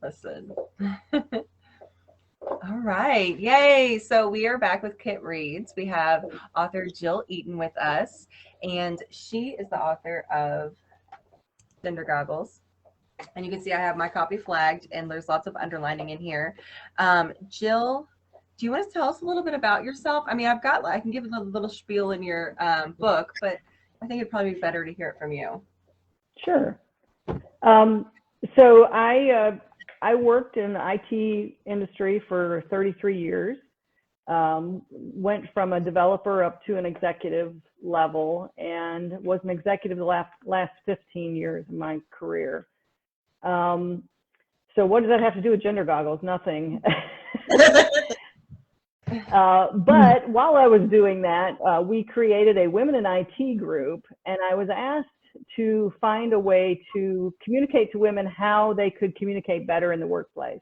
Listen. All right. Yay. So we are back with KHIT Reads. We have author Jill Eaton with us, and she is the author of Gender Goggles. And you can see I have my copy flagged, and there's lots of underlining in here. Jill, do you want to tell us a little bit about yourself? I mean, I can give a little spiel in your book, but I think it'd probably be better to hear it from you. Sure. So I worked in the IT industry for 33 years. Went from a developer up to an executive level, and was an executive the last 15 years of my career. So what does that have to do with Gender Goggles? Nothing. But while I was doing that, we created a women in IT group, and I was asked to find a way to communicate to women how they could communicate better in the workplace.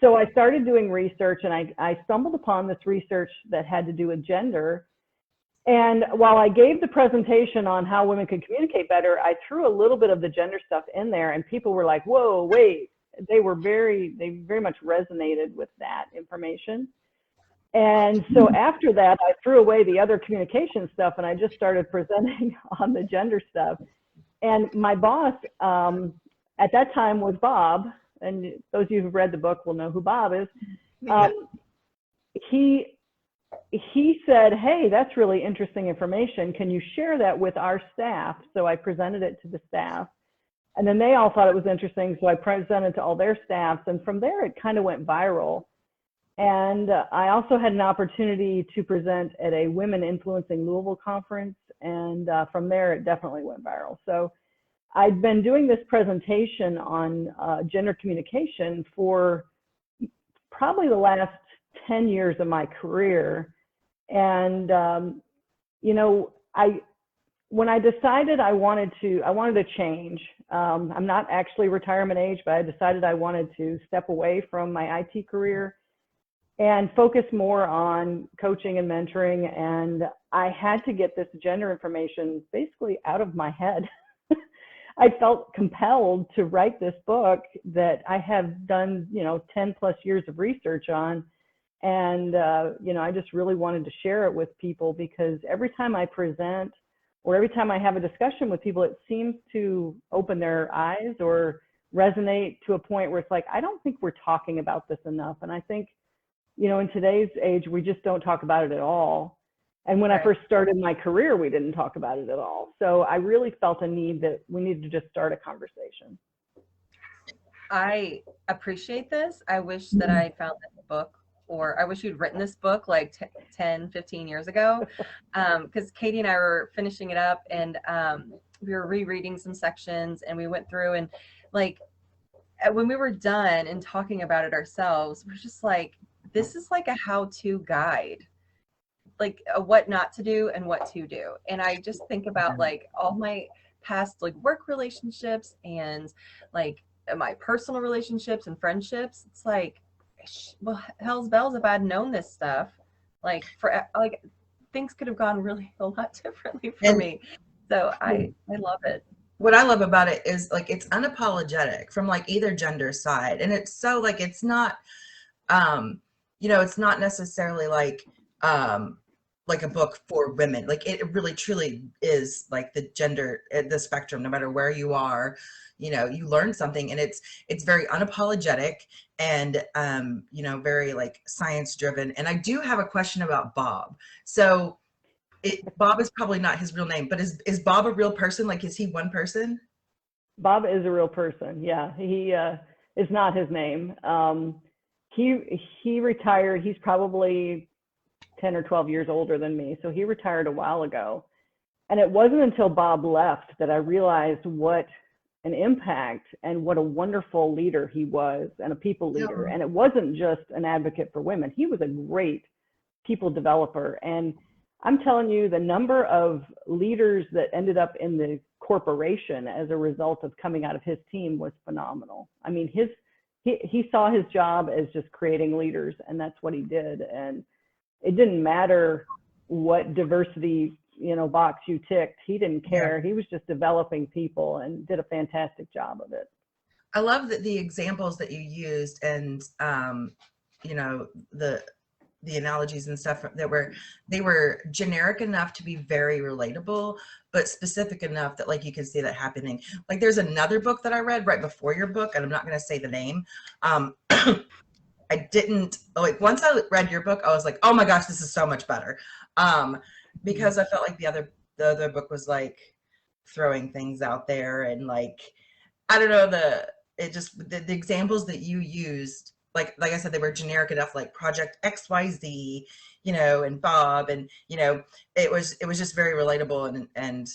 So I started doing research, and I stumbled upon this research that had to do with gender. And while I gave the presentation on how women could communicate better, I threw a little bit of the gender stuff in there, and people were like, whoa, wait. They very much resonated with that information. And so after that, I threw away the other communication stuff, and I just started presenting on the gender stuff. And my boss at that time was Bob, and those of you who've read the book will know who Bob is. He said, hey, that's really interesting information. Can you share that with our staff? So I presented it to the staff. And then they all thought it was interesting, so I presented to all their staffs. And from there, it kind of went viral. And I also had an opportunity to present at a Women Influencing Louisville conference. And from there, it definitely went viral. So I've been doing this presentation on gender communication for probably the last 10 years of my career. And, you know, when I decided I wanted to change, I'm not actually retirement age, but I decided I wanted to step away from my IT career and focus more on coaching and mentoring. And I had to get this gender information basically out of my head. I felt compelled to write this book that I have done, 10 plus years of research on. And, I just really wanted to share it with people, because every time I present or every time I have a discussion with people, it seems to open their eyes or resonate to a point where it's like, I don't think we're talking about this enough. And I think, in today's age, we just don't talk about it at all. And when I first started my career, we didn't talk about it at all. So I really felt a need that we needed to just start a conversation. I appreciate this. I wish that I found this book, or I wish you'd written this book like 10, 15 years ago. Because Katie and I were finishing it up, and we were rereading some sections, and we went through, and like when we were done and talking about it ourselves, we're just like, this is like a how-to guide, like what not to do and what to do. And I just think about like all my past like work relationships and like my personal relationships and friendships. It's like, well, hell's bells, if I'd known this stuff, like things could have gone really a lot differently for me. So I love it. What I love about it is like it's unapologetic from like either gender side, and it's so like it's not it's not necessarily like a book for women. Like it really truly is like the gender, the spectrum, no matter where you are, you learn something, and it's very unapologetic and very like science driven. And I do have a question about Bob. So Bob is probably not his real name, but is Bob a real person? Like, is he one person? Bob is a real person. Yeah, he is not his name. He retired. He's probably 10 or 12 years older than me. So he retired a while ago. And it wasn't until Bob left that I realized what an impact and what a wonderful leader he was, and a people leader. And it wasn't just an advocate for women. He was a great people developer. And I'm telling you, the number of leaders that ended up in the corporation as a result of coming out of his team was phenomenal. I mean, he saw his job as just creating leaders, and that's what he did. And it didn't matter what diversity, box you ticked. He didn't care. He was just developing people and did a fantastic job of it. I love that the examples that you used, and you know, the analogies and stuff that they were generic enough to be very relatable, but specific enough that like you can see that happening. Like there's another book that I read right before your book, and I'm not going to say the name. I didn't like, once I read your book, I was like, oh my gosh, this is so much better. Because I felt like the other book was like throwing things out there, and like, I don't know, the examples that you used, like I said, they were generic enough, like Project XYZ, you know, and Bob, and you know, it was just very relatable, and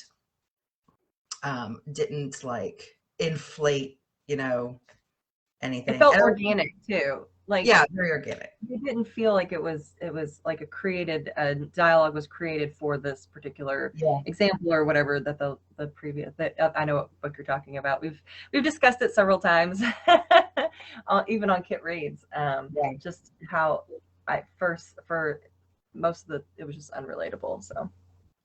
didn't like inflate, you know, anything. It felt And organic too. Like, yeah, very organic. it didn't feel like it was like a dialogue was created for this particular example or whatever that the previous, that I know what book you're talking about. We've discussed it several times, even on KHIT reads. Just how for most of it was just unrelatable. So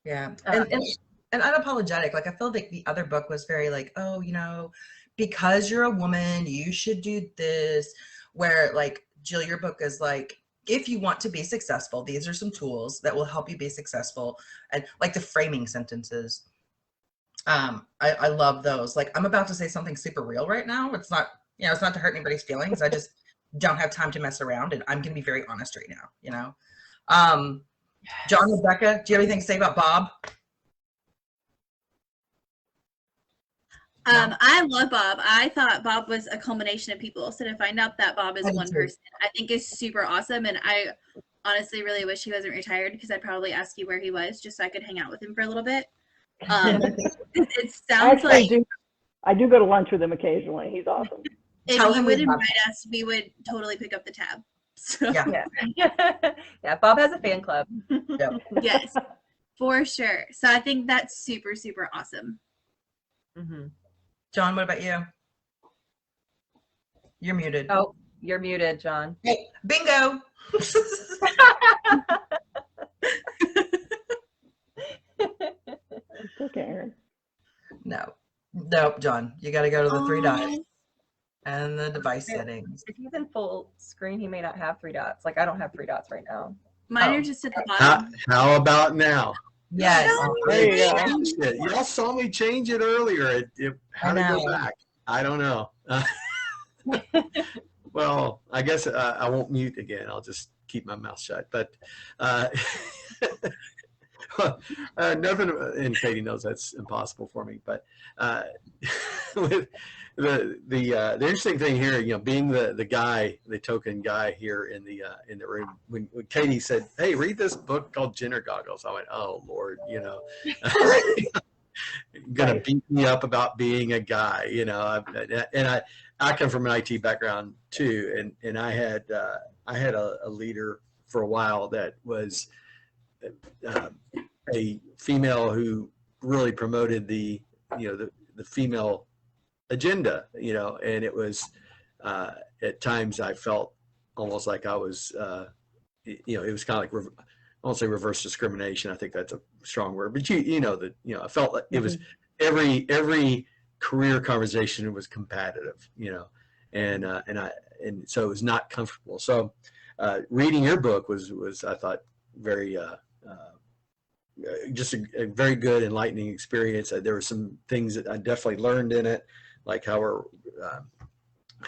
yeah, and unapologetic. Like I feel like the other book was very like, oh, you know, because you're a woman, you should do this. Where like Jill, your book is like, if you want to be successful, these are some tools that will help you be successful. And like the framing sentences, I love those. Like I'm about to say something super real right now. It's not, you know, it's not to hurt anybody's feelings. I just don't have time to mess around, and I'm gonna be very honest right now, you know. John, Rebecca, do you have anything to say about Bob? I love Bob. I thought Bob was a culmination of people. So to find out that Bob is one person, I think is super awesome. And I honestly really wish he wasn't retired, because I'd probably ask you where he was just so I could hang out with him for a little bit. It sounds like I do go to lunch with him occasionally. He's awesome. If he would invite us, we would totally pick up the tab. So. Yeah, Bob has a fan club. Yes, for sure. So I think that's super, super awesome. Mm-hmm. John, what about you? You're muted. Oh, you're muted, John. Hey, bingo. It's okay, Aaron. No, John, you got to go to the three dots and the device settings. If he's in full screen, he may not have three dots. Like I don't have three dots right now. Mine are just at the bottom. How about now? Yes. Y'all saw me change it earlier. How to go back? I don't know. Well, I guess I won't mute again. I'll just keep my mouth shut. But nothing, and Katie knows that's impossible for me. But with the interesting thing here, you know, being the guy, the token guy here in the room, when Katie said, "Hey, read this book called Gendergoggles," I went, "Oh Lord, you know, gonna beat me up about being a guy," you know. And I come from an IT background too, and I had a leader for a while that was a female who really promoted the female agenda, you know, and it was at times I felt almost like I was, you know, it was kind of like, I won't say reverse discrimination. I think that's a strong word, but you know that, you know, I felt like it was every career conversation was competitive, you know, and so it was not comfortable. So reading your book was I thought very just a very good, enlightening experience. There were some things that I definitely learned in it, like how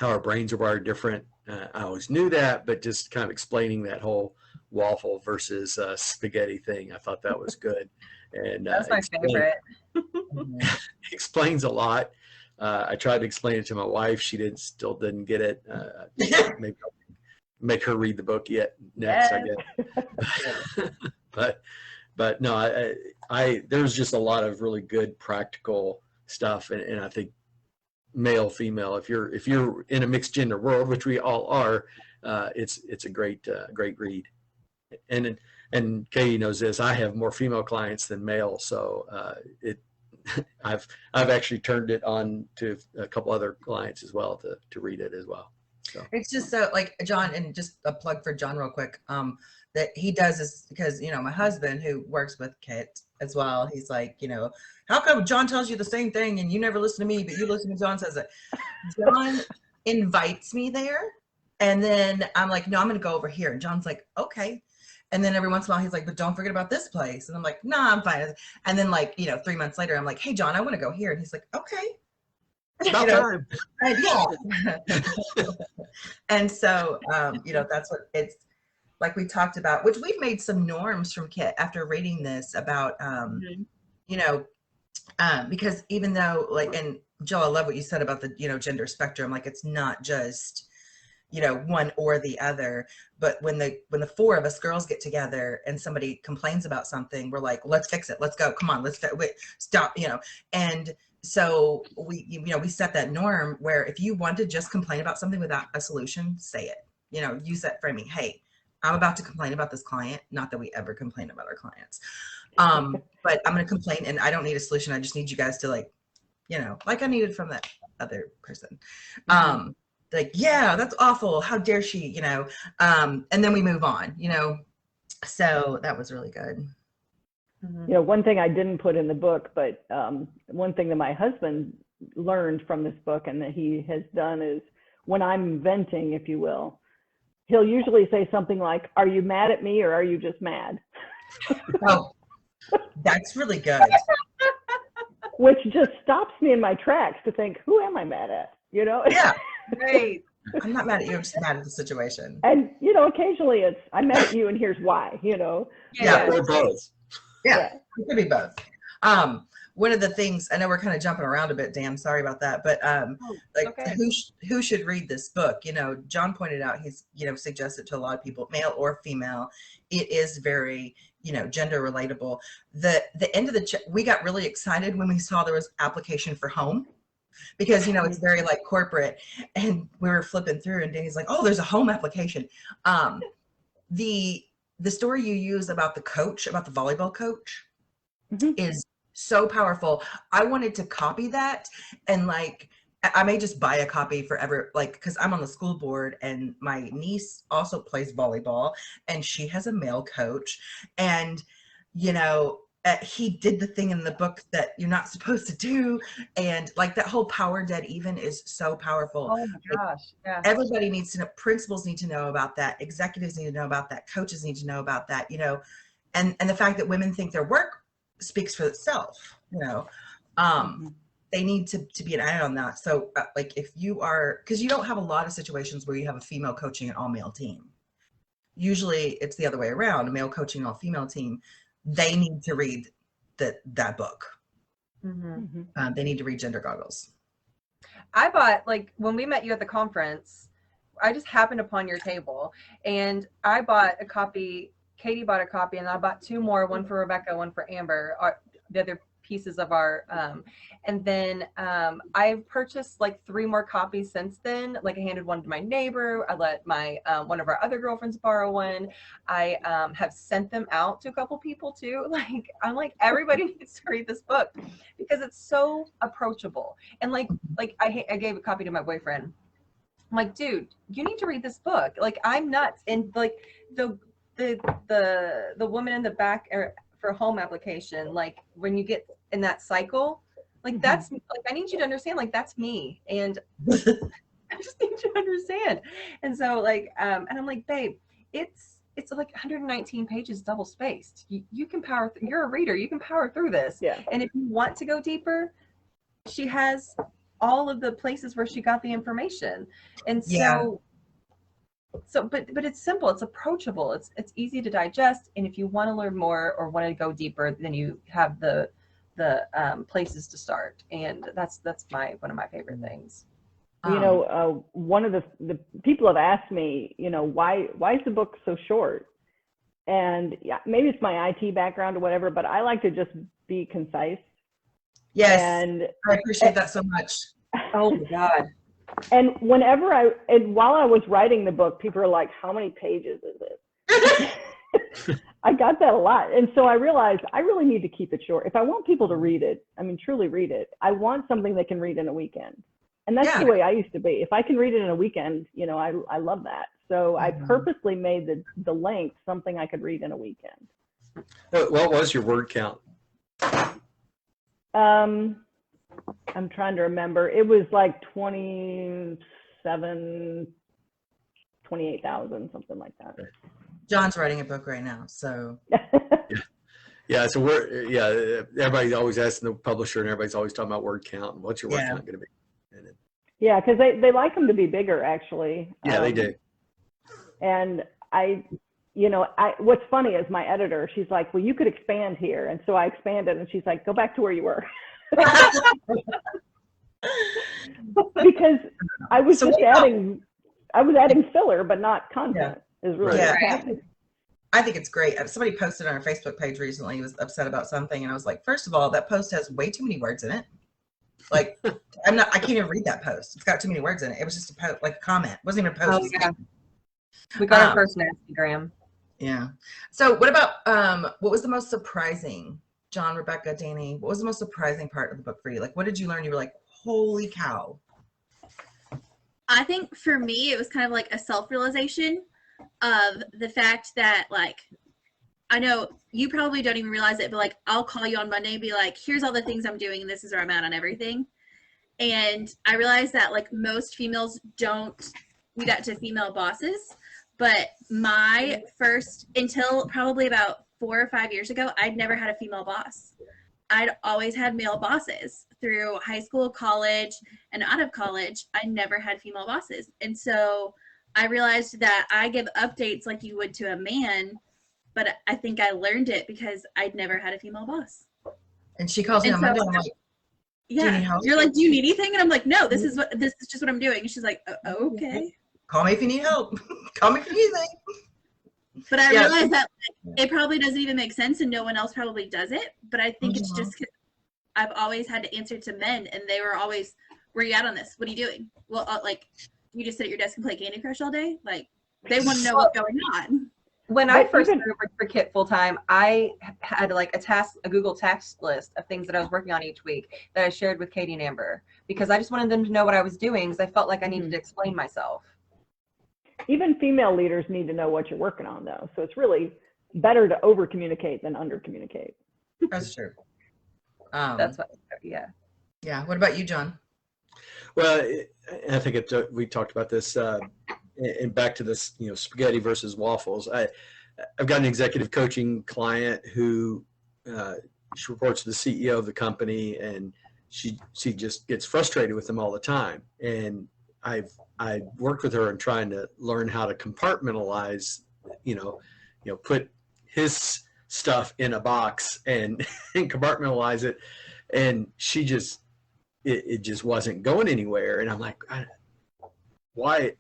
our brains are wired different. I always knew that, but just kind of explaining that whole waffle versus spaghetti thing, I thought that was good. And that's my favorite. Explains a lot. I tried to explain it to my wife. She still didn't get it. Maybe I'll make her read the book next, I guess. But no, there's just a lot of really good practical stuff, and I think male, female, if you're in a mixed gender world, which we all are, it's a great read. And Katie knows this. I have more female clients than male, so I've actually turned it on to a couple other clients as well to read it as well. So It's just so like John, and just a plug for John real quick. That he does is because, you know, my husband who works with KHIT as well, he's like, you know, how come John tells you the same thing and you never listen to me, but you listen to John says it. John invites me there, and then I'm like, no, I'm going to go over here. And John's like, okay. And then every once in a while he's like, but don't forget about this place. And I'm like, no, I'm fine. And then, like, you know, 3 months later, I'm like, hey, John, I want to go here. And he's like, okay. about time. Yeah. And so, you know, that's what it's like we talked about, which we've made some norms from KHIT after reading this about, you know, because even though, like, and Jill, I love what you said about the, you know, gender spectrum. Like, it's not just, you know, one or the other, but when the four of us girls get together and somebody complains about something, we're like, let's fix it. Let's go. Come on, wait, stop, you know. And so we, you know, we set that norm where if you want to just complain about something without a solution, say it, you know, use that framing. Hey, I'm about to complain about this client. Not that we ever complain about our clients. But I'm going to complain and I don't need a solution. I just need you guys to, like, you know, like I needed from that other person. Like, yeah, that's awful. How dare she, you know? And then we move on, you know? So that was really good. You know, one thing I didn't put in the book, but one thing that my husband learned from this book and that he has done is when I'm venting, if you will, he'll usually say something like, are you mad at me or are you just mad? Oh, that's really good. Which just stops me in my tracks to think, who am I mad at? You know? Yeah. Great. I'm not mad at you. I'm just mad at the situation. And, you know, occasionally it's, I'm mad at you and here's why, you know? Yeah. Or both. Yeah, it could be both. One of the things, I know we're kind of jumping around a bit, Dan, sorry about that, but like okay. who should read this book? You know, John pointed out, he's, you know, suggested to a lot of people, male or female. It is very, you know, gender relatable. The end of we got really excited when we saw there was application for home, because, you know, it's very like corporate, and we were flipping through and Danny's like, oh, there's a home application. The story you use about the coach, about the volleyball coach, is so powerful. I wanted to copy that, and like, I may just buy a copy forever, like, because I'm on the school board and my niece also plays volleyball and she has a male coach, and, you know, he did the thing in the book that you're not supposed to do, and like that whole power dead even is so powerful. Oh my gosh. Yeah. Everybody needs to know, principals need to know about that, executives need to know about that, coaches need to know about that, you know, and the fact that women think their work speaks for itself, you know. They need to be an eye on that. So like, if you are, because you don't have a lot of situations where you have a female coaching an all male team. Usually it's the other way around, a male coaching an all female team. They need to read that book. They need to read Gendergoggles. I bought, like, when we met you at the conference, I just happened upon your table and I bought a copy. Katie bought a copy, and I bought two more, one for Rebecca, one for Amber, the other pieces of our, and then I've purchased like 3 more copies since then. Like, I handed one to my neighbor. I let my one of our other girlfriends borrow one. I have sent them out to a couple people too. Like, I'm like, everybody needs to read this book because it's so approachable. And like I gave a copy to my boyfriend. I'm like, dude, you need to read this book. Like, I'm nuts. And like the woman in the back for home application, like when you get in that cycle, like that's like, I need you to understand, like, that's me, and I just need you to understand. And so like and I'm like, babe, it's like 119 pages double spaced. You can power you're a reader, you can power through this. Yeah. And if you want to go deeper, she has all of the places where she got the information. And so but it's simple, it's approachable, it's easy to digest, and if you want to learn more or want to go deeper, then you have the places to start, and that's one of my favorite things. You know, one of the people have asked me, you know, why is the book so short? And yeah, maybe it's my IT background or whatever, but I like to just be concise. Yes, and I appreciate that so much. Oh my God. And while I was writing the book, people are like, how many pages is it? I got that a lot. And so I realized I really need to keep it short. If I want people to read it, I mean, truly read it, I want something they can read in a weekend. And that's Yeah. the way I used to be. If I can read it in a weekend, you know, I love that. So I purposely made the length something I could read in a weekend. What was your word count? I'm trying to remember. It was like 28,000, something like that. John's writing a book right now, so. Yeah, so everybody's always asking the publisher, and everybody's always talking about word count. And what's your word count going to be? Yeah, because they like them to be bigger, actually. Yeah, they do. And what's funny is my editor, she's like, well, you could expand here. And so I expanded, and she's like, go back to where you were. Because I was just adding filler, but not content. Is really what's happening. I think it's great. Somebody posted on our Facebook page recently, he was upset about something, and I was like, first of all, that post has way too many words in it. Like, I can't even read that post. It's got too many words in it. It was just a post, like a comment. It wasn't even a post. Oh, yeah. We got our first nasty gram. Yeah. So what about, what was the most surprising, John, Rebecca, Dani, what was the most surprising part of the book for you? Like, what did you learn? You were like, holy cow. I think for me, it was kind of like a self-realization of the fact that, like, I know you probably don't even realize it, but like, I'll call you on Monday and be like, here's all the things I'm doing, and this is where I'm at on everything. And I realized that, like, most females don't do that to female bosses. But my first, until probably about 4 or 5 years ago, I'd never had a female boss. I'd always had male bosses through high school, college, and out of college. I never had female bosses. And so I realized that I give updates like you would to a man, but I think I learned it because I'd never had a female boss. And she calls me on Monday, I'm like, yeah, you're like, do you need anything? And I'm like, no, this is just what I'm doing. And she's like, okay. Call me if you need help. Call me if you need anything. But I realize that it probably doesn't even make sense, and no one else probably does it. But I think it's just because I've always had to answer to men, and they were always, where you at on this? What are you doing? Well, like, you just sit at your desk and play Candy Crush all day? Like, they want to know what's going on. When I first started working for KHIT full time, I had like a Google task list of things that I was working on each week that I shared with Katie and Amber, because I just wanted them to know what I was doing, because I felt like I needed to explain myself. Even female leaders need to know what you're working on, though. So it's really better to over communicate than under communicate. That's true. That's what. Yeah. Yeah. What about you, John? Well, I think we talked about this, and back to this, spaghetti versus waffles. I've got an executive coaching client who she reports to the CEO of the company, and she just gets frustrated with them all the time. And I worked with her in trying to learn how to compartmentalize, put his stuff in a box and compartmentalize it. And she just, it just wasn't going anywhere. And I'm like, why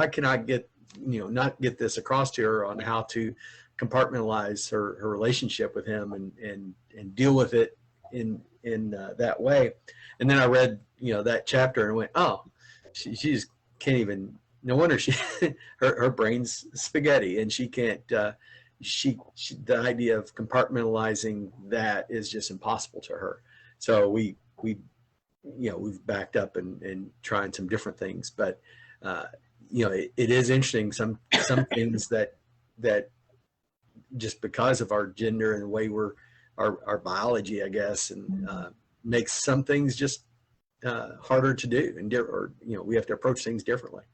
can I get, not get this across to her on how to compartmentalize her relationship with him and deal with it in that way. And then I read, that chapter and went, oh, she just can't even, no wonder her brain's spaghetti, and she can't, the idea of compartmentalizing that is just impossible to her. So we've backed up and trying some different things, but it is interesting. Some things that just because of our gender and the way our biology, I guess, and makes some things just harder to do, and we have to approach things differently.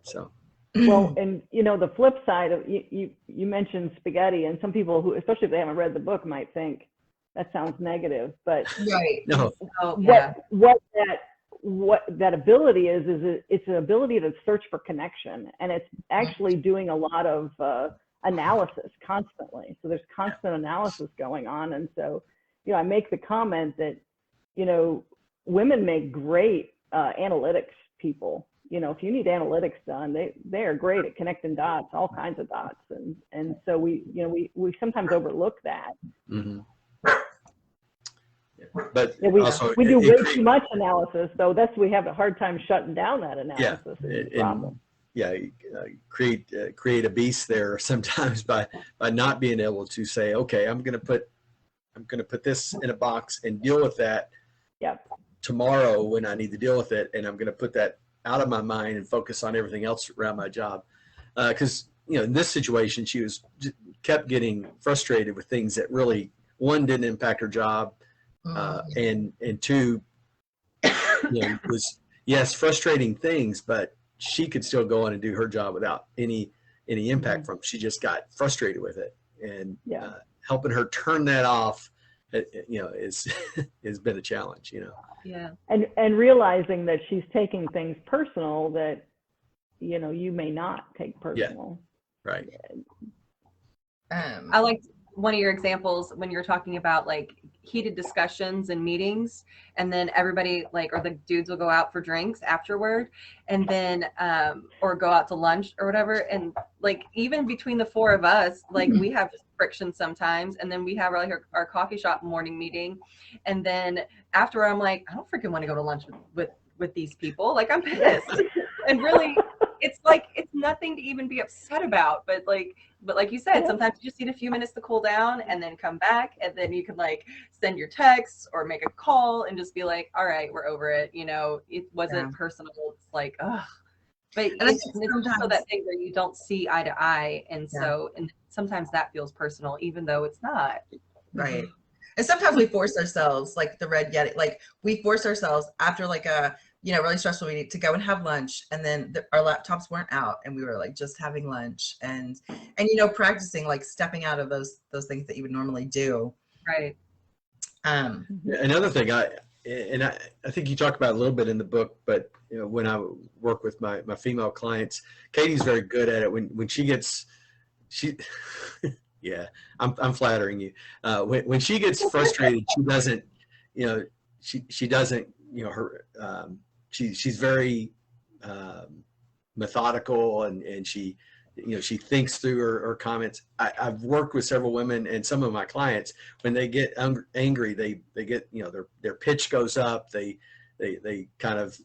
So, well, and the flip side of you mentioned spaghetti, and some people who, especially if they haven't read the book, might think that sounds negative, but right. No. What that ability is it's an ability to search for connection, and it's actually doing a lot of analysis constantly. So there's constant analysis going on, and so I make the comment that women make great analytics people. If you need analytics done, they are great at connecting dots, all kinds of dots, and so we sometimes overlook that. Mm-hmm. But we do way too much analysis, so we have a hard time shutting down that analysis. Create a beast there sometimes by not being able to say, okay, I'm going to put this in a box and deal with that. Yep. tomorrow when I need to deal with it, and I'm going to put that out of my mind and focus on everything else around my job. Because in this situation, she kept getting frustrated with things that really, one, didn't impact her job, and two, was, yes, frustrating things, but she could still go on and do her job without any impact from it. She just got frustrated with it, and helping her turn that off, is has been a challenge. Yeah. And realizing that she's taking things personal that you may not take personal. Yeah. Right. I liked one of your examples when you're talking about like heated discussions and meetings, and then everybody or the dudes will go out for drinks afterward, and then or go out to lunch or whatever, and like even between the four of us, like we have friction sometimes, and then we have our coffee shop morning meeting, and then after I'm like, I don't freaking want to go to lunch with these people, like I'm pissed. And really it's nothing to even be upset about, but like you said, sometimes you just need a few minutes to cool down and then come back, and then you can send your texts or make a call and just be like, all right, we're over it. It wasn't personal. It's like, ugh. But it's also that thing where you don't see eye to eye, and and sometimes that feels personal, even though it's not. Right. And sometimes we force ourselves, like the Red Yeti, we force ourselves after a really stressful meeting to go and have lunch, and then our laptops weren't out, and we were just having lunch, and practicing stepping out of those things that you would normally do. Right. Another thing, I think you talk about a little bit in the book, but when I work with my female clients, Katie's very good at it. When she yeah, I'm flattering you. When she gets frustrated, she doesn't, she doesn't, her, she's very methodical, and she thinks through her comments. I've worked with several women, and some of my clients, when they get angry, they get, their pitch goes up, they kind of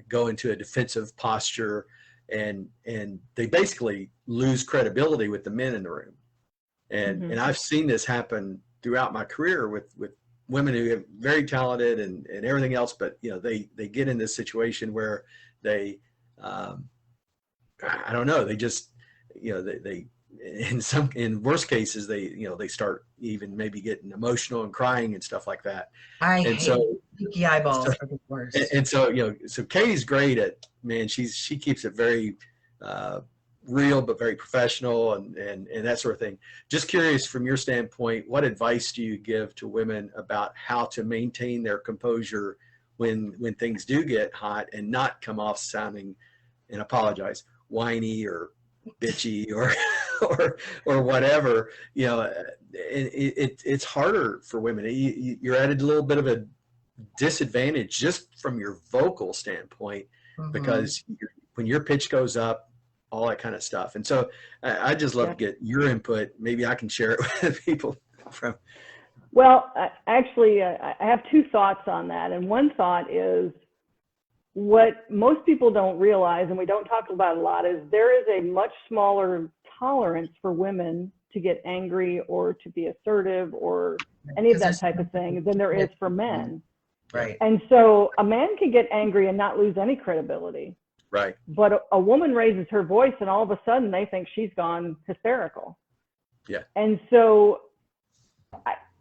go into a defensive posture, and they basically lose credibility with the men in the room. And I've seen this happen throughout my career with women who are very talented and everything else, but they get in this situation where they I don't know, they just they in worst cases they start even maybe getting emotional and crying and stuff like that. I hate leaky eyeballs are the worst. And so so Katie's great at, man, she keeps it very real but very professional and that sort of thing. Just curious, from your standpoint, what advice do you give to women about how to maintain their composure when things do get hot and not come off sounding, and apologize, whiny or bitchy or whatever? It's harder for women. You're at a little bit of a disadvantage just from your vocal standpoint, because when your pitch goes up, all that kind of stuff. And so I just love to get your input. Maybe I can share it with people from. Well, actually, I have two thoughts on that. And one thought is, what most people don't realize, and we don't talk about a lot, is there is a much smaller tolerance for women to get angry or to be assertive or any of that type of thing than there is for men. Right. And so a man can get angry and not lose any credibility. Right. But a woman raises her voice and all of a sudden they think she's gone hysterical. Yeah. And so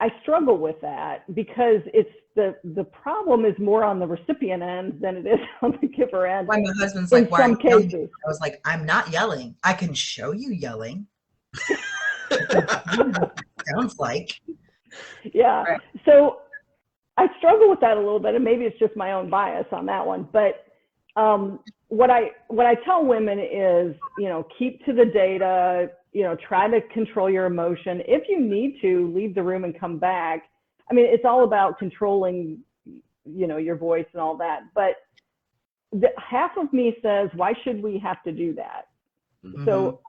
I struggle with that, because it's the problem is more on the recipient end than it is on the giver end. Why my husband's in like, why some cases. I was like, I'm not yelling. I can show you yelling. Sounds like. Yeah. Right. So I struggle with that a little bit, and maybe it's just my own bias on that one. But what I tell women is, keep to the data, try to control your emotion. If you need to, leave the room and come back. I mean, it's all about controlling, your voice and all that. But half of me says, why should we have to do that? So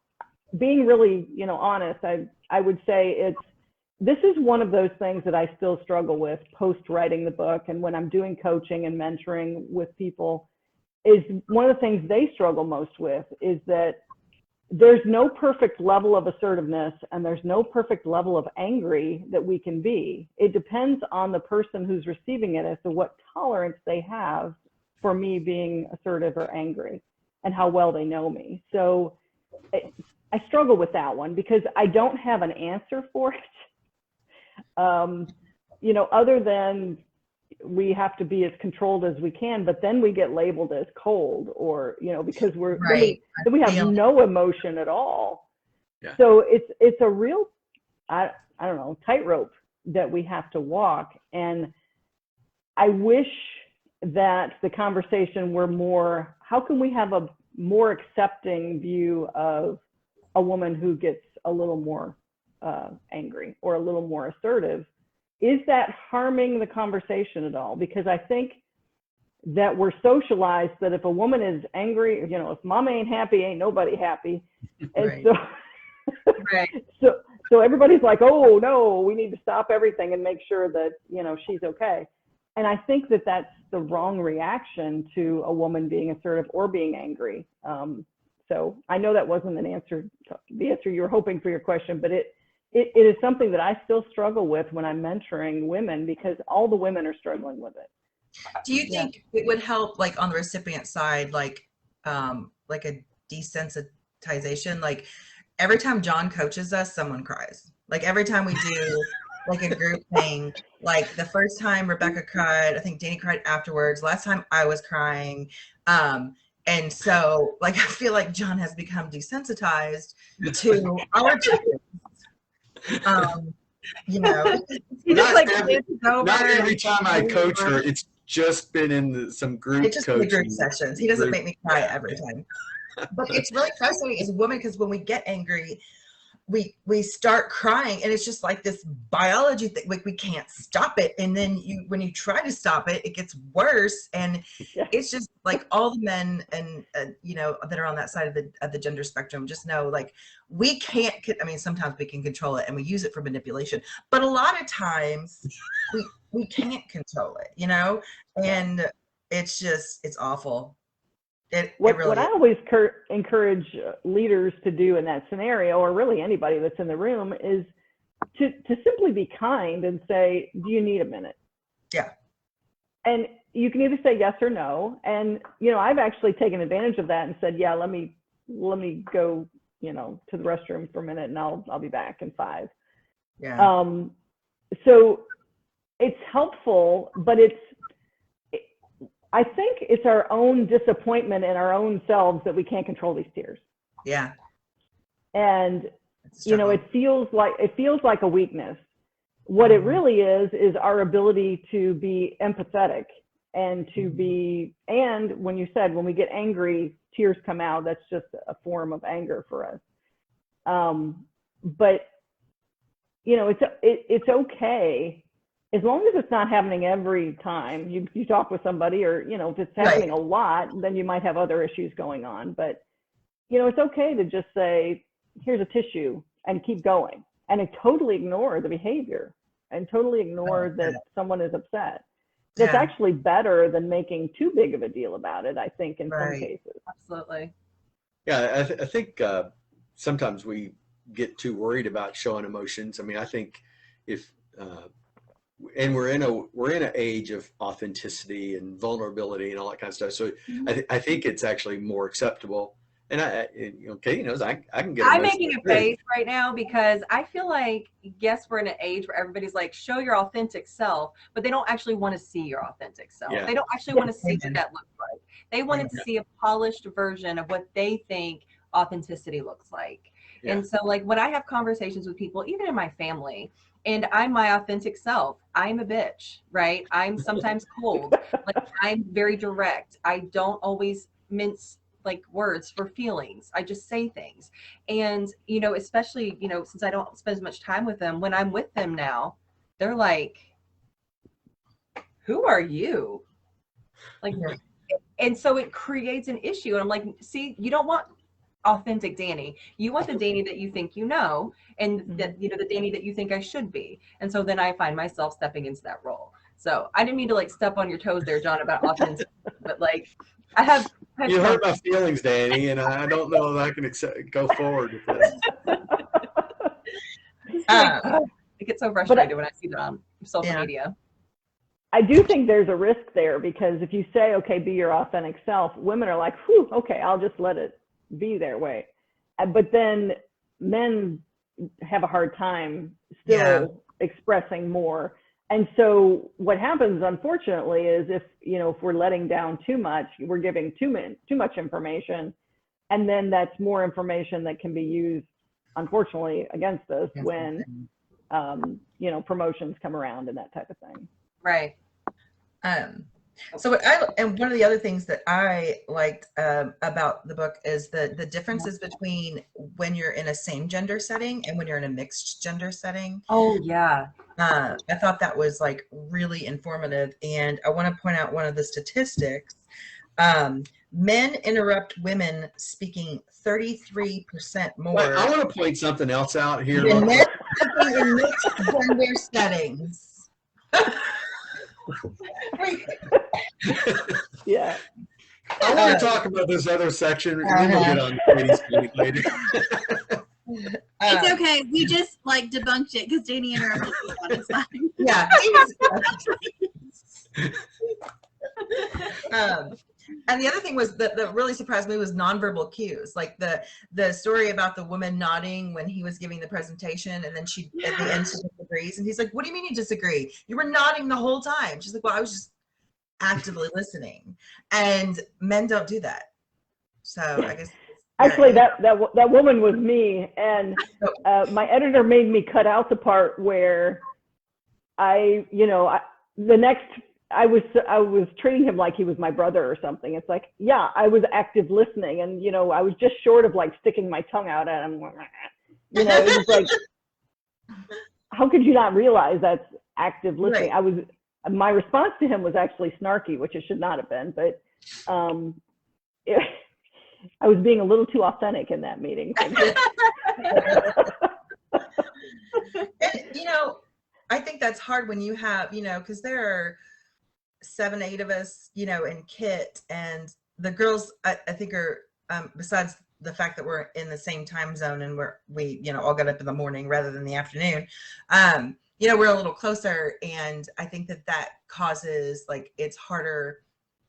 being really, honest, I would say this is one of those things that I still struggle with post writing the book. And when I'm doing coaching and mentoring with people, is one of the things they struggle most with is that there's no perfect level of assertiveness and there's no perfect level of angry that we can be. It depends on the person who's receiving it as to what tolerance they have for me being assertive or angry and how well they know me. So I struggle with that one because I don't have an answer for it. You know, other than we have to be as controlled as we can, but then we get labeled as cold, or, you know, because we're, Right. then we have no emotion at all. Yeah. So it's a real, I don't know, tightrope that we have to walk. And I wish that the conversation were more, how can we have a more accepting view of a woman who gets a little more angry or a little more assertive? Is that harming the conversation at all? Because I think that we're socialized that if a woman is angry, you know, if mama ain't happy, ain't nobody happy. And Right. so everybody's like, oh no, we need to stop everything and make sure that, you know, she's okay. And I think that that's the wrong reaction to a woman being assertive or being angry. So I know that wasn't an answer, the answer you were hoping for your question, but it is something that I still struggle with when I'm mentoring women, because all the women are struggling with it. Do you think it would help, like on the recipient side, like a desensitization? Like every time John coaches us, someone cries. Like every time we do like a group thing, like the first time Rebecca cried, I think Dani cried afterwards. Last time I was crying. And so like I feel like John has become desensitized to our triggers. You know, not every time I coach her, it's just been in some group it's just coaching. the group sessions. He doesn't make me cry every time. But it's really frustrating as a woman, because when we get angry, we start crying, and it's just like this biology thing. Like we can't stop it, and then when you try to stop it, it gets worse. And it's just like all the men and you know, that are on that side of the gender spectrum just know, like, we can't. I mean, sometimes we can control it and we use it for manipulation, but a lot of times we can't control it, you know. And it's awful. What I always encourage leaders to do in that scenario, or really anybody that's in the room, is to simply be kind and say, do you need a minute? Yeah. And you can either say yes or no. And, you know, I've actually taken advantage of that and said, yeah, let me go, you know, to the restroom for a minute, and I'll be back in 5. Yeah. So it's helpful, but I think it's our own disappointment in our own selves that we can't control these tears. Yeah. And, you know, it feels like a weakness. What it really is our ability to be empathetic and to be, and when you said, when we get angry, tears come out, that's just a form of anger for us. But, you know, it's okay. As long as it's not happening every time you talk with somebody, or, you know, if it's happening a lot, then you might have other issues going on. But, you know, it's okay to just say, here's a tissue, and keep going, and totally ignore the behavior and totally ignore that someone is upset. That's actually better than making too big of a deal about it, I think, in some cases. Absolutely. Yeah, I think sometimes we get too worried about showing emotions. I mean, I think if and we're in an age of authenticity and vulnerability and all that kind of stuff. So I think it's actually more acceptable. And you know, Katie knows I can get. I'm making a face right now because I feel like, yes, we're in an age where everybody's like, show your authentic self, but they don't actually want to see your authentic self. Yeah. They don't actually want to see what that looks like. They wanted to see a polished version of what they think authenticity looks like. Yeah. And so, like, when I have conversations with people, even in my family, and I'm my authentic self, I'm a bitch, right? I'm sometimes cold. Like, I'm very direct. I don't always mince like words for feelings. I just say things. And, you know, especially, you know, since I don't spend as much time with them, when I'm with them now, they're like, who are you? Like, and so it creates an issue. And I'm like, see, you don't want authentic Dani. You want the Dani that you think you know, and that, you know, the Dani that you think I should be. And so then I find myself stepping into that role. So I didn't mean to like step on your toes there, John, about authenticity, but like, I have You hurt my feelings, Dani, and I don't know if I can go forward with this. I get so frustrated when I see that on social media. I do think there's a risk there, because if you say, okay, be your authentic self, women are like, whew, okay, I'll just let it be their way. But then men have a hard time still expressing more. And so what happens, unfortunately, is if we're letting down too much, we're giving too much information, and then that's more information that can be used, unfortunately, against us when promotions come around and that type of thing. Right. So one of the other things that I liked about the book is the differences between when you're in a same gender setting and when you're in a mixed gender setting. Oh yeah. I thought that was like really informative, and I want to point out one of the statistics. Men interrupt women speaking 33% more. Wait, I want to point something else out here. Than men speaking in mixed gender settings. Yeah. I want to talk about this other section. We'll get on ladies' speaking later. It's okay. We just debunked it because Dani interrupted me on his line. Yeah. And the other thing was that really surprised me was nonverbal cues, like the story about the woman nodding when he was giving the presentation, and then she at the end she disagrees, and he's like, "What do you mean you disagree? You were nodding the whole time." She's like, "Well, I was just actively listening," and men don't do that. So I guess actually that woman was me, and my editor made me cut out the part where I was treating him like he was my brother or something. It's like, yeah, I was active listening, and I was just short of sticking my tongue out at him. It was like, how could you not realize that's active listening? Right. My response to him was actually snarky, which it should not have been, but I was being a little too authentic in that meeting. And, I think that's hard when you have, because there are 7, 8 of us, in KHIT, and the girls, I think are, besides the fact that we're in the same time zone and we all got up in the morning rather than the afternoon, we're a little closer. And I think that causes, it's harder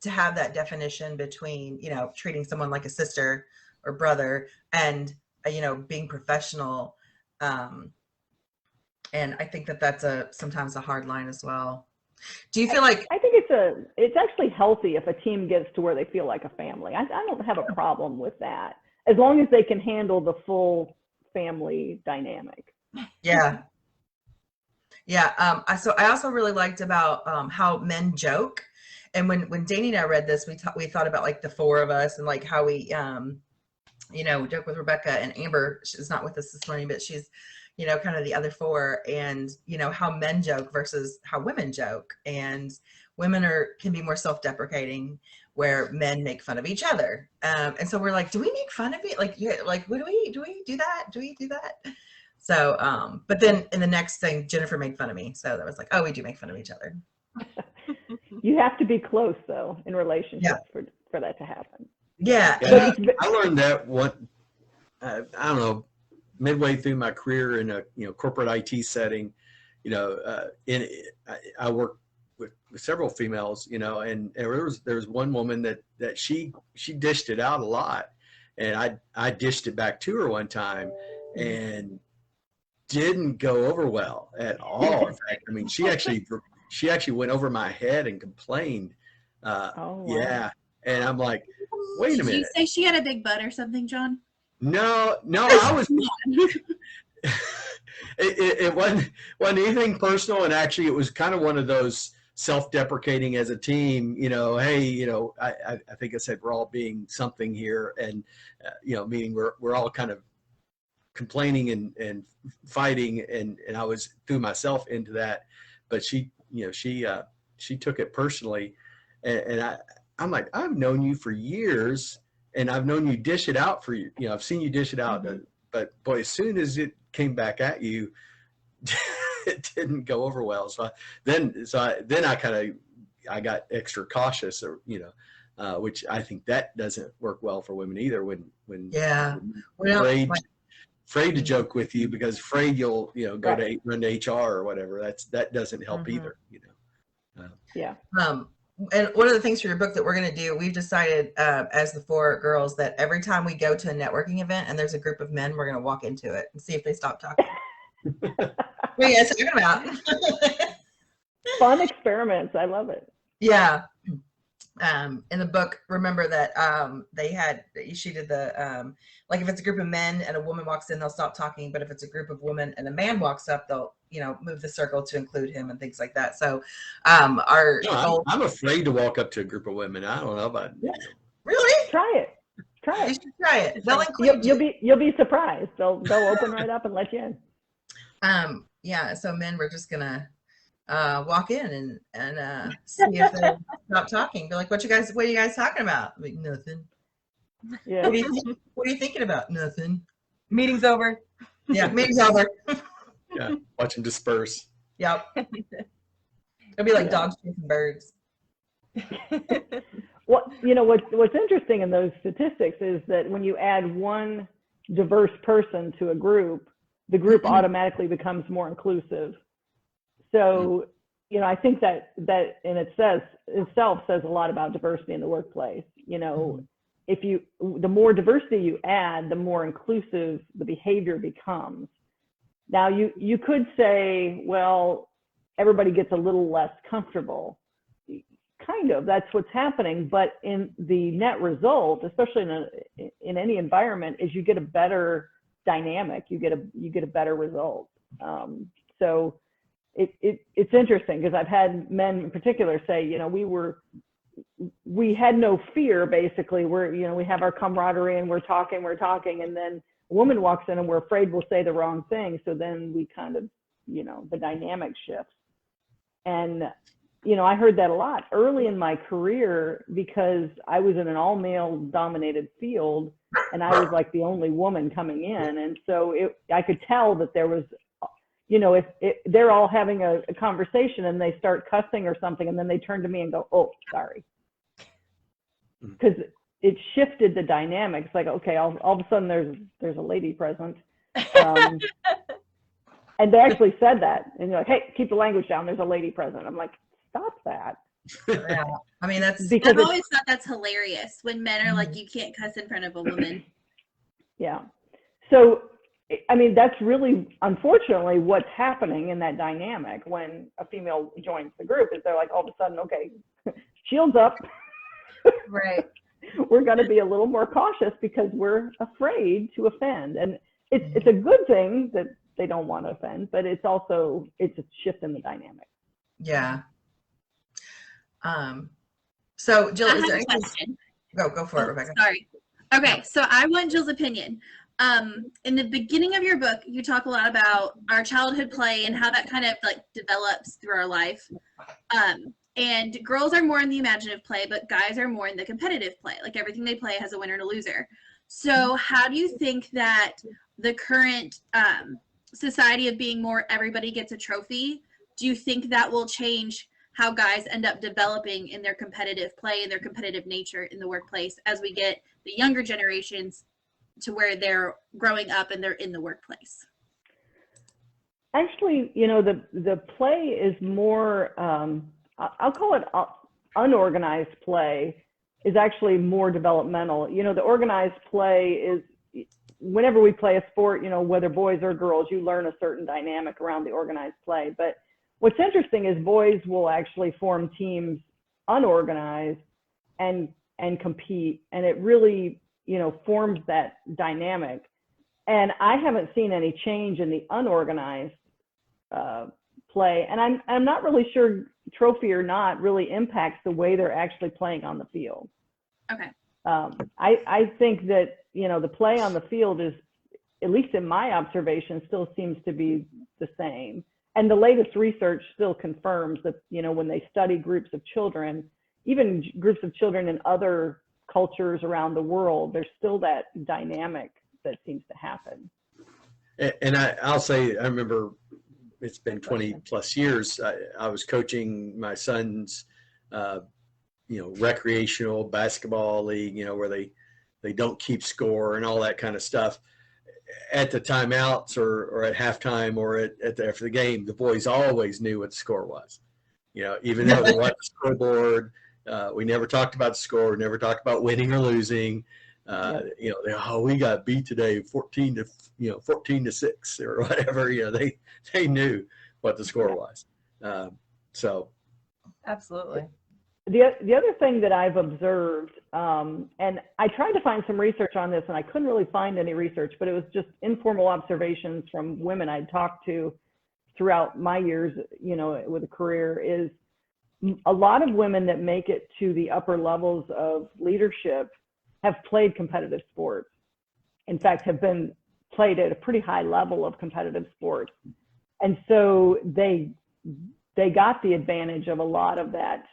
to have that definition between, treating someone like a sister or brother and, being professional. And I think that's sometimes a hard line as well. Do you feel like? I think it's actually healthy if a team gets to where they feel like a family. I don't have a problem with that, as long as they can handle the full family dynamic. Yeah. Yeah. So I also really liked about how men joke. And when Dani and I read this, we thought about the 4 of us and how we, joke with Rebecca and Amber. She's not with us this morning, but she's, kind of the other 4, and, how men joke versus how women joke. And women can be more self-deprecating, where men make fun of each other. And so we're like, do we make fun of it? What do we do that? Do we do that? So, but then in the next thing, Jennifer made fun of me. So that was like, oh, we do make fun of each other. You have to be close though in relationships for that to happen. Yeah. I learned that I don't know, midway through my career in a corporate IT setting. I worked with several females, and there was one woman that she dished it out a lot, and I dished it back to her one time, and didn't go over well at all. In fact, I mean, she actually went over my head and complained. Wow. Yeah, and I'm like, wait a minute. Did you say she had a big butt or something, John? No, I was. It wasn't anything personal, and actually, it was kind of one of those self-deprecating as a team. Hey, I think I said we're all being something here, and meaning we're all kind of complaining and fighting, and I was threw myself into that, but she took it personally, and I'm like, I've known you for years. And I've known you dish it out I've seen you dish it out, but boy, as soon as it came back at you, it didn't go over well. So then I got extra cautious, which I think that doesn't work well for women either. When Yeah. you're afraid to joke with you because afraid you'll go Right. to run to HR or whatever. That doesn't help either. Yeah. And one of the things for your book that we're going to do, we've decided as the 4 girls that every time we go to a networking event and there's a group of men, we're going to walk into it and see if they stop talking. What are you guys talking about? Fun experiments. I love it. Yeah. In the book, remember that she did the, like if it's a group of men and a woman walks in, they'll stop talking. But if it's a group of women and a man walks up, they'll, move the circle to include him and things like that. So I'm afraid to walk up to a group of women. I don't know about it. Really? Try it. You should try it. They'll include you'll be surprised. They'll open right up and let you in. Yeah. So men, we're just gonna walk in and see if they stop talking. Be like, what are you guys talking about? Like, nothing. Yeah. What are you thinking about? Nothing. Meeting's over. Yeah, meeting's over. Yeah, watch them disperse. Yep. It'll be like dogs chasing birds. What's interesting in those statistics is that when you add one diverse person to a group, the group automatically becomes more inclusive. So, I think that in itself says a lot about diversity in the workplace. The more diversity you add, the more inclusive the behavior becomes. Now, you could say, well, everybody gets a little less comfortable. Kind of, that's what's happening. But in the net result, especially in any environment, is you get a better dynamic. You get a better result. So it's interesting because I've had men in particular say, we had no fear. Basically, we have our camaraderie and we're talking, and then a woman walks in and we're afraid we'll say the wrong thing. So then we kind of, the dynamic shifts. And, I heard that a lot early in my career because I was in an all male dominated field and I was like the only woman coming in. And so I could tell that there was, if they're all having a conversation and they start cussing or something, and then they turn to me and go, "Oh, sorry." Because it shifted the dynamics. Like, okay, all of a sudden there's a lady present. And they actually said that. And you're like, "Hey, keep the language down. There's a lady present." I'm like, stop that. Yeah. I mean, that's because I've always thought that's hilarious when men are like, you can't cuss in front of a woman. Yeah. So, I mean, that's really, unfortunately, what's happening in that dynamic when a female joins the group is they're like, all of a sudden, okay, shields up. Right. We're going to be a little more cautious because we're afraid to offend. And it's a good thing that they don't want to offend, but it's a shift in the dynamic. Yeah. So Jill, I is have there a question. Go for it, Rebecca. Sorry. Okay, so I want Jill's opinion. In the beginning of your book, you talk a lot about our childhood play and how that kind of like develops through our life. And girls are more in the imaginative play, but guys are more in the competitive play. Like everything they play has a winner and a loser. So how do you think that the current society of being more everybody gets a trophy, do you think that will change how guys end up developing in their competitive play and their competitive nature in the workplace as we get the younger generations to where they're growing up and they're in the workplace? Actually, the play is more, I'll call it unorganized play is actually more developmental. The organized play is whenever we play a sport, whether boys or girls, you learn a certain dynamic around the organized play. But what's interesting is boys will actually form teams unorganized and compete, and it really, forms that dynamic. And I haven't seen any change in the unorganized play, and I'm not really sure trophy or not really impacts the way they're actually playing on the field. Okay. I think that the play on the field is, at least in my observation, still seems to be the same. And the latest research still confirms that, when they study groups of children, even groups of children in other cultures around the world, there's still that dynamic that seems to happen. And I'll say, I remember it's been 20 plus years. I was coaching my son's recreational basketball league, where they don't keep score and all that kind of stuff. At the timeouts or at halftime or after the game, the boys always knew what the score was. Even though there wasn't a scoreboard, we never talked about the score. We never talked about winning or losing. We got beat today, 14 to 6 or whatever. They knew what the score was. So, absolutely. The other thing that I've observed, and I tried to find some research on this, and I couldn't really find any research, but it was just informal observations from women I'd talked to throughout my years, with a career, is a lot of women that make it to the upper levels of leadership have played competitive sports. In fact, have been played at a pretty high level of competitive sports. And so they got the advantage of a lot of that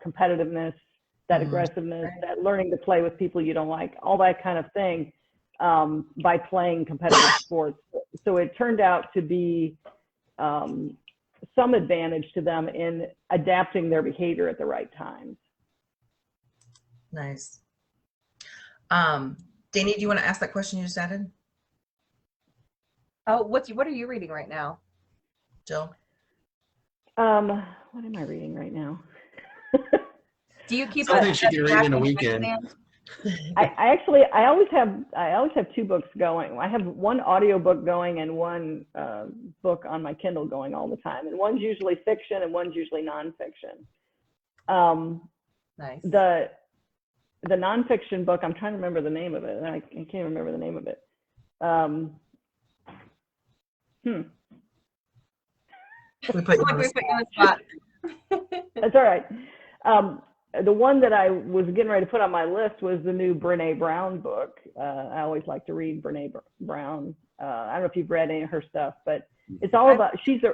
competitiveness, that aggressiveness, that learning to play with people you don't like, all that kind of thing, by playing competitive sports. So it turned out to be some advantage to them in adapting their behavior at the right times. Nice. Dani, do you want to ask that question you just added? Oh, what are you reading right now? Jill? What am I reading right now? Do you keep something she can read in a weekend? I always have two books going. I have one audiobook going and one book on my Kindle going all the time. And one's usually fiction and one's usually nonfiction. Nice. The nonfiction book, I'm trying to remember the name of it. I can't remember the name of it. We put you on the spot. That's all right. The one that I was getting ready to put on my list was the new Brene Brown book. I always like to read Brene Brown. I don't know if you've read any of her stuff, but it's all about, she's a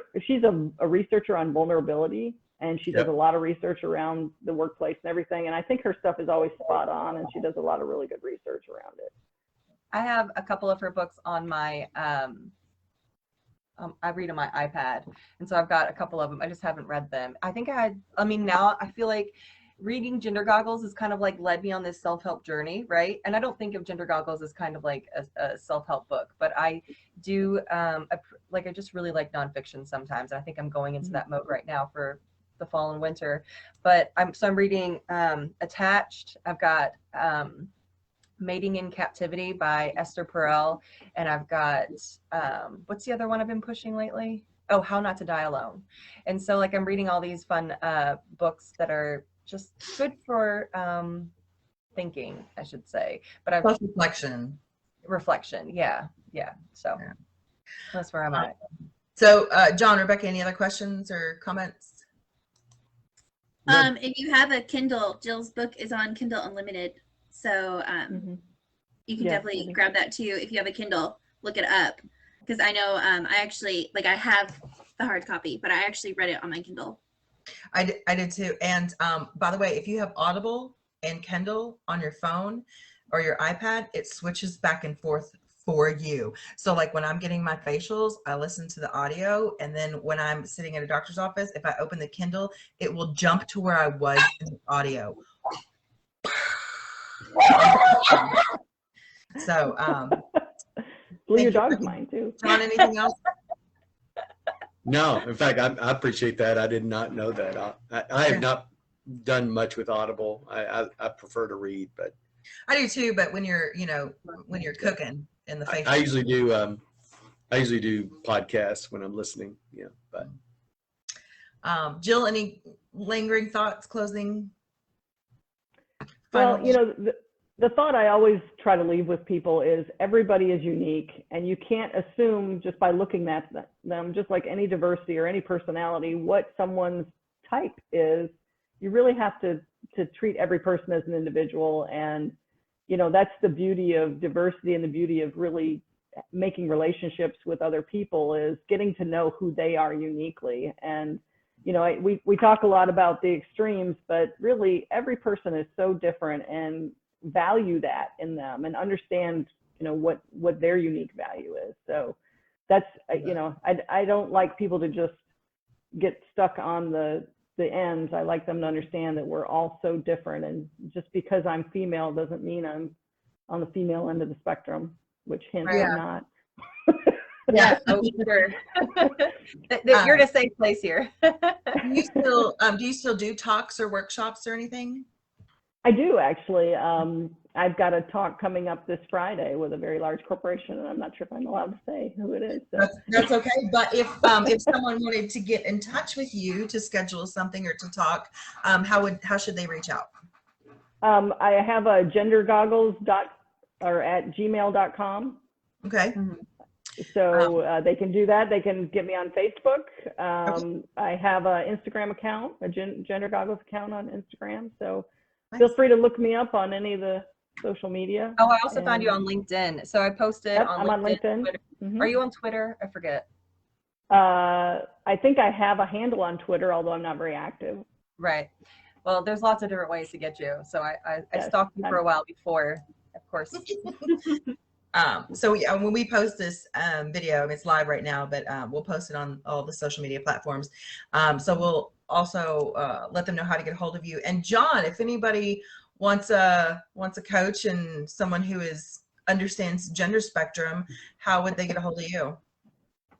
researcher on vulnerability, and she does a lot of research around the workplace and everything. And I think her stuff is always spot on, and she does a lot of really good research around it. I have a couple of her books on my, I read on my iPad. And so I've got a couple of them. I just haven't read them. I think now I feel like reading Gendergoggles has kind of like led me on this self-help journey, right? And I don't think of Gendergoggles as kind of like a self-help book, but I do, I just really like nonfiction sometimes. I think I'm going into that mode right now for the fall and winter. But I'm reading Attached. I've got Mating in Captivity by Esther Perel, and I've got what's the other one I've been pushing lately? Oh, How Not to Die Alone. And so I'm reading all these fun books that are just good for thinking, I should say. But I've reflection, yeah. So that's where I'm at. So John, Rebecca, any other questions or comments? If you have a Kindle, Jill's book is on Kindle Unlimited, so you can definitely grab that too. If you have a Kindle, look it up, because I know I actually I have the hard copy, but I actually read it on my Kindle. I did too. And by the way, if you have Audible and Kindle on your phone or your iPad, it switches back and forth for you. So when I'm getting my facials, I listen to the audio, and then when I'm sitting in a doctor's office, if I open the Kindle, it will jump to where I was in the audio. So blew your dog's mind too. John, anything else? No, in fact, I appreciate that. I did not know that. I have not done much with Audible. I prefer to read, but I do too. But when you're cooking in the face, I usually do. I usually do podcasts when I'm listening. Yeah, but Jill, any lingering thoughts? Closing. Well, the thought I always try to leave with people is everybody is unique, and you can't assume just by looking at them, just like any diversity or any personality, what someone's type is. You really have to treat every person as an individual. And, that's the beauty of diversity, and the beauty of really making relationships with other people is getting to know who they are uniquely. And, we talk a lot about the extremes, but really every person is so different, and value that in them and understand what their unique value is. So that's I don't like people to just get stuck on the the ends. I like them to understand that we're all so different, and just because I'm female doesn't mean I'm on the female end of the spectrum, which hence Yeah. I'm not. Yeah, oh, sure. You're in a safe place here. Do you still do talks or workshops or anything? I do, actually. I've got a talk coming up this Friday with a very large corporation, and I'm not sure if I'm allowed to say who it is. So. That's okay. But if someone wanted to get in touch with you to schedule something or to talk, how should they reach out? I have a gendergoggles@gmail.com. Okay. So they can do that. They can get me on Facebook. I have an Instagram account, a Gender Goggles account on Instagram. So Nice. feel free to look me up on any of the social media. Oh, I also found you on LinkedIn. So I posted on I'm LinkedIn. on LinkedIn. Mm-hmm. Are you on Twitter? I forget. I think I have a handle on Twitter, although I'm not very active. Right. Well, there's lots of different ways to get you. So I stalked you for a while before, of course. So yeah, when we post this video, I mean, it's live right now, but we'll post it on all the social media platforms. So we'll also let them know how to get a hold of you. And John, if anybody wants a coach and someone who understands gender spectrum, how would they get a hold of you?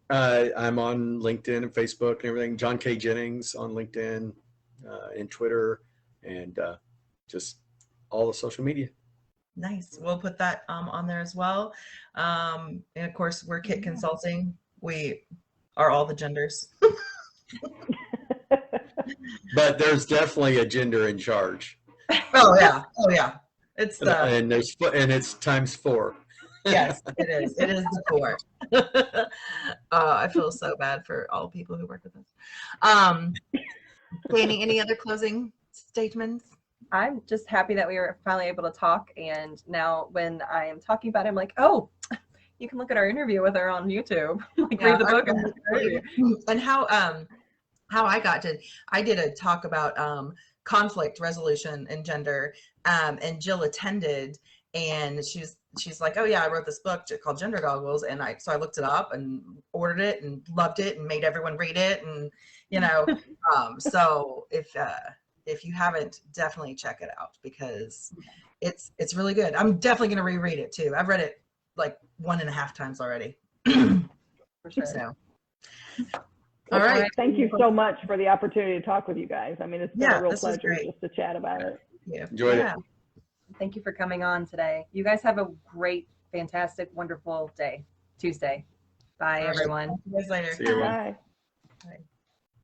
I'm on LinkedIn and Facebook and everything. John K. Jennings on LinkedIn and Twitter, and just all the social media. Nice. We'll put that on there as well. And of course, we're KHIT Consulting. We are all the genders. But there's definitely a gender in charge. Oh yeah. Oh yeah. It's and it's times 4. Yes, it is. It is the 4. I feel so bad for all people who work with us. Dani, any other closing statements? I'm just happy that we were finally able to talk. And now when I am talking about it, I'm like, oh, you can look at our interview with her on YouTube. Like, read the book. And how I did a talk about conflict resolution and gender, and Jill attended, and she's like, oh yeah, I wrote this book called Gendergoggles, and so I looked it up and ordered it and loved it and made everyone read it, and so if you haven't, definitely check it out, because it's really good. I'm definitely going to reread it too. I've read it like 1.5 times already. For sure. So, all right. Thank you so much for the opportunity to talk with you guys. I mean, it's been a real pleasure great. just to chat about it. Yeah. Enjoyed it. Thank you for coming on today. You guys have a great, fantastic, wonderful day, Tuesday. Bye, everyone. See you guys later. See you. Bye. Bye.